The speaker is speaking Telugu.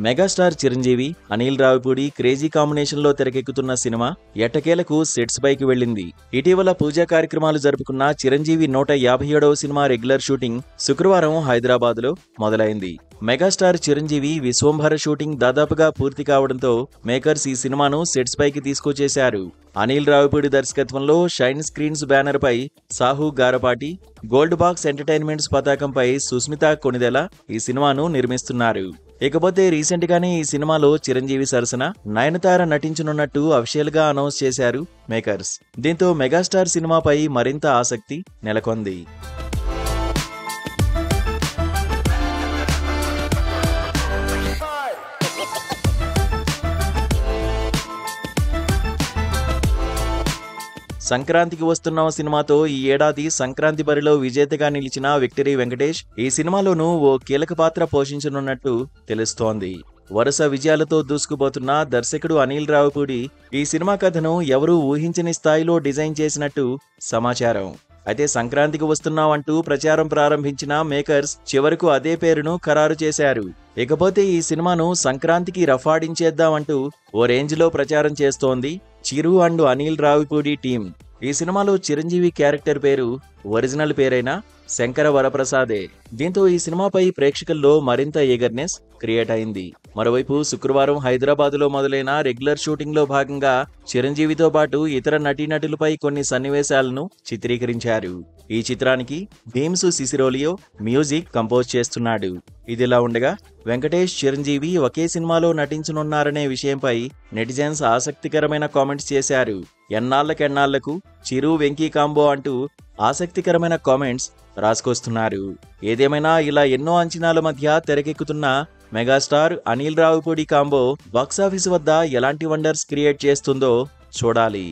Megastar Chiranjeevi, Anil Ravipudi crazy combination లో తెరకెక్కుతున్న సినిమా ఎట్టకేలకు సెట్స్ పైకి వెళ్లింది. ఇటీవల పూజా కార్యక్రమాలు జరుపుకున్న చిరంజీవి 157వ సినిమా రెగ్యులర్ షూటింగ్ శుక్రవారం హైదరాబాద్ లో మొదలైంది. మెగాస్టార్ చిరంజీవి విశ్వంభర షూటింగ్ దాదాపుగా పూర్తి కావడంతో మేకర్స్ ఈ సినిమాను సెట్స్ పైకి తీసుకొచ్చేశారు. అనిల్ రావిపూడి దర్శకత్వంలో షైన్ స్క్రీన్స్ బ్యానర్ పై Sahu Garapati, Gold Box Entertainments పతాకంపై సుస్మిత కొణిదెల ఈ సినిమాను నిర్మిస్తున్నారు. ఇకపోతే రీసెంట్ గానే ఈ సినిమాలో చిరంజీవి సరసన నయనతార నటించనున్నట్టు అఫీషియల్ గా అనౌన్స్ చేశారు మేకర్స్. దీంతో మెగాస్టార్ సినిమాపై మరింత ఆసక్తి నెలకొంది. సంక్రాంతికి వస్తున్న సినిమాతో ఈ ఏడాది సంక్రాంతి బరిలో విజేతగా నిలిచిన విక్టరీ వెంకటేష్ ఈ సినిమాలోనూ ఓ కీలక పాత్ర పోషించనున్నట్టు తెలుస్తోంది. వరుస విజయాలతో దూసుకుపోతున్న దర్శకుడు అనిల్ రావిపూడి ఈ సినిమా కథను ఎవరూ ఊహించని స్థాయిలో డిజైన్ చేసినట్టు సమాచారం. అయితే సంక్రాంతికి వస్తున్నామంటూ ప్రచారం ప్రారంభించిన మేకర్స్ చివరకు అదే పేరును ఖరారు చేశారు. ఇకపోతే ఈ సినిమాను సంక్రాంతికి రఫాడించేద్దామంటూ ఓ రేంజ్ లో ప్రచారం చేస్తోంది చిరు అండ్ అనిల్ రావిపూడి టీం. ఈ సినిమాలో చిరంజీవి క్యారెక్టర్ పేరు ఒరిజినల్ పేరైన శంకర వరప్రసాదే. దీంతో ఈ సినిమాపై ప్రేక్షకుల్లో మరింత ఈగర్నెస్ క్రియేట్ అయింది. మరోవైపు శుక్రవారం హైదరాబాద్ లో మొదలైన రెగ్యులర్ షూటింగ్ లో భాగంగా చిరంజీవితో పాటు ఇతర నటీనటులపై కొన్ని సన్నివేశాలను చిత్రీకరించారు. ఈ చిత్రానికి భీమ్స్ సిసిరోలియో మ్యూజిక్ కంపోజ్ చేస్తున్నాడు. ఇదిలా ఉండగా వెంకటేష్, చిరంజీవి ఒకే సినిమాలో నటించనున్నారనే విషయంపై నెటిజన్స్ ఆసక్తికరమైన కామెంట్స్ చేశారు. ఎన్నాళ్లకు చిరు వెంకీ కాంబో అంటూ ఆసక్తికరమైన కామెంట్స్ రాసుకొస్తున్నారు. ఏదేమైనా ఇలా ఎన్నో అంచనాల మధ్య తెరకెక్కుతున్న megastar Anil Ravipudi combo box office వద్ద ఎలాంటి వండర్స్ క్రియేట్ చేస్తుందో చూడాలి.